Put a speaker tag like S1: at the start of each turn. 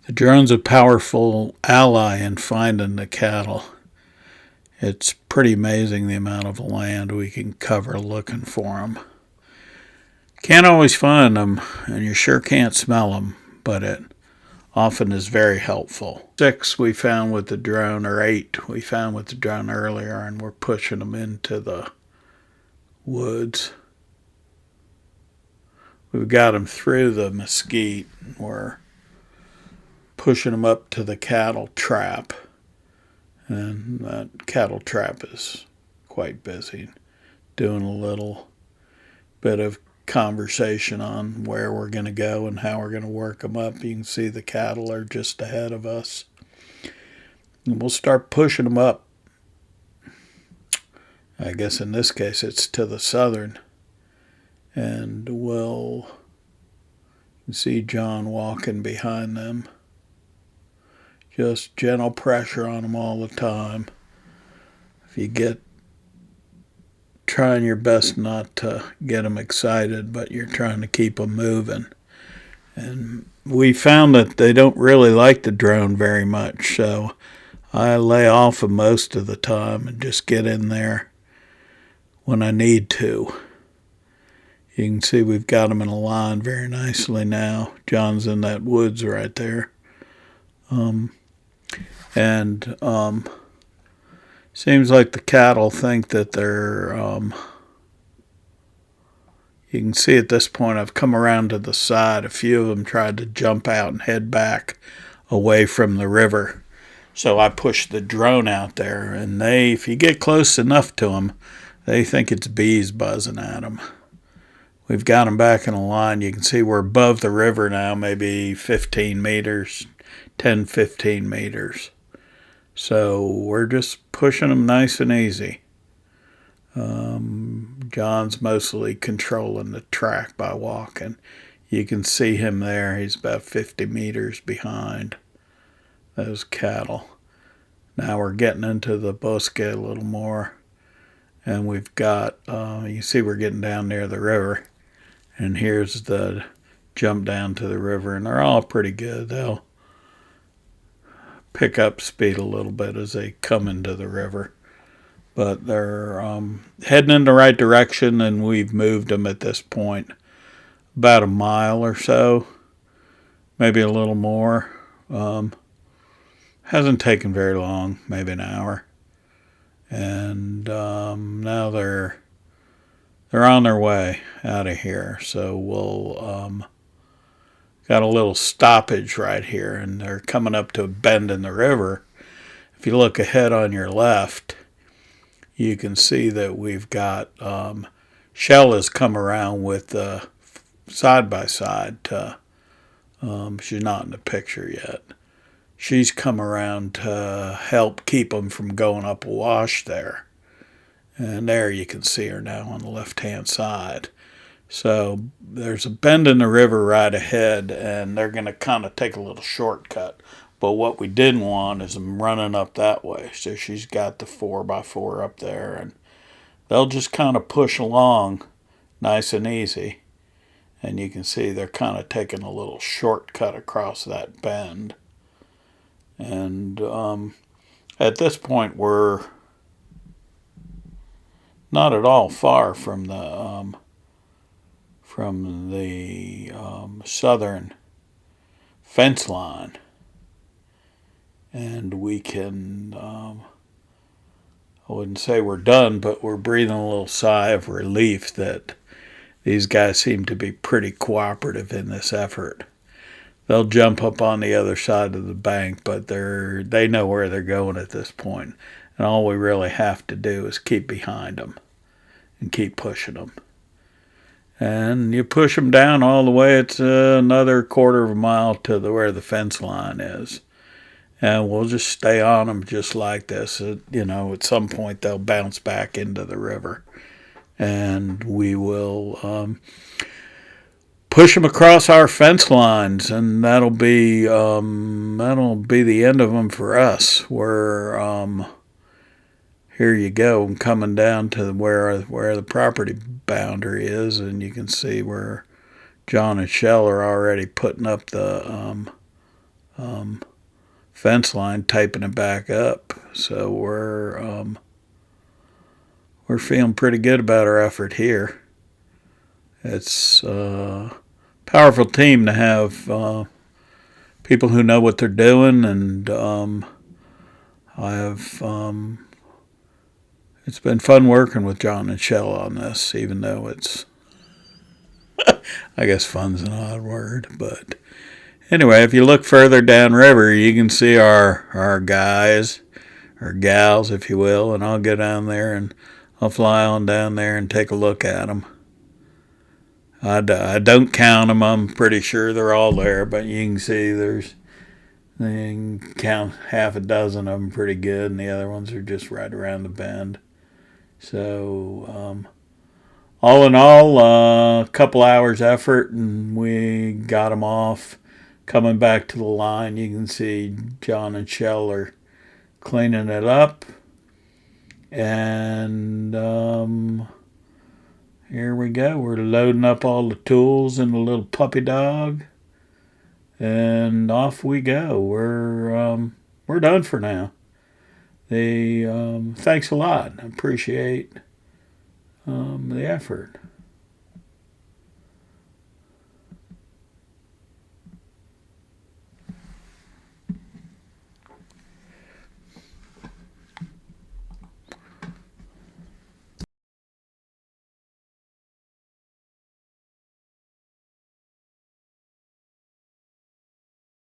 S1: The drone's a powerful ally in finding the cattle. It's pretty amazing the amount of land we can cover looking for them. Can't always find them, and you sure can't smell them, but it often is very helpful. 6 we found with the drone, or 8 we found with the drone earlier, and we're pushing them into the woods. We've got them through the mesquite. We're pushing them up to the cattle trap, and that cattle trap is quite busy, doing a little bit of conversation on where we're going to go and how we're going to work them up. You can see the cattle are just ahead of us, and we'll start pushing them up. I guess in this case it's to the southern, and we'll see John walking behind them. Just gentle pressure on them all the time. If you get trying your best not to get them excited, but you're trying to keep them moving. And we found that they don't really like the drone very much, so I lay off them most of the time and just get in there when I need to. You can see we've got them in a line very nicely now. John's in that woods right there. Seems like the cattle think that they're, you can see at this point I've come around to the side. A few of them tried to jump out and head back away from the river. So I pushed the drone out there, and if you get close enough to them, they think it's bees buzzing at them. We've got them back in a line. You can see we're above the river now, maybe 15 meters, 10, 15 meters. So we're just pushing them nice and easy. John's mostly controlling the track by walking. You can see him there. He's about 50 meters behind those cattle. Now we're getting into the bosque a little more. And we've got, you see we're getting down near the river. And here's the jump down to the river. And they're all pretty good. They'll pick up speed a little bit as they come into the river. But they're heading in the right direction, and we've moved them at this point about a mile or so, maybe a little more. Hasn't taken very long, maybe an hour. And now they're on their way out of here. So we'll got a little stoppage right here, and they're coming up to a bend in the river. If you look ahead on your left, you can see that we've got Shell has come around with side-by-side. She's not in the picture yet. She's come around to help keep them from going up a wash there. And there you can see her now on the left-hand side. So there's a bend in the river right ahead, and they're going to kind of take a little shortcut. But what we didn't want is them running up that way. So she's got the 4x4 up there, and they'll just kind of push along nice and easy. And you can see they're kind of taking a little shortcut across that bend. And at this point, we're not at all far from the southern fence line. And we can, I wouldn't say we're done, but we're breathing a little sigh of relief that these guys seem to be pretty cooperative in this effort. They'll jump up on the other side of the bank, but they know where they're going at this point. And all we really have to do is keep behind them and keep pushing them. And you push them down all the way, it's another quarter of a mile to where the fence line is. And we'll just stay on them just like this. At some point they'll bounce back into the river. And we will push them across our fence lines, and that'll be the end of them for us. We're here you go. I'm coming down to where the property boundary is, and you can see where John and Shell are already putting up the fence line, taping it back up. So we're feeling pretty good about our effort here. It's a powerful team to have people who know what they're doing, and I have. It's been fun working with John and Shell on this, even though it's, I guess fun's an odd word. But anyway, if you look further downriver, you can see our guys, or gals, if you will, and I'll go down there and I'll fly on down there and take a look at them. I don't count them. I'm pretty sure they're all there, but you can see you can count half a dozen of them pretty good, and the other ones are just right around the bend. So, all in all, a couple hours effort, and we got them off. Coming back to the line, you can see John and Shell are cleaning it up. And here we go. We're loading up all the tools in the little puppy dog. And off we go. We're done for now. Thanks a lot. I appreciate the effort.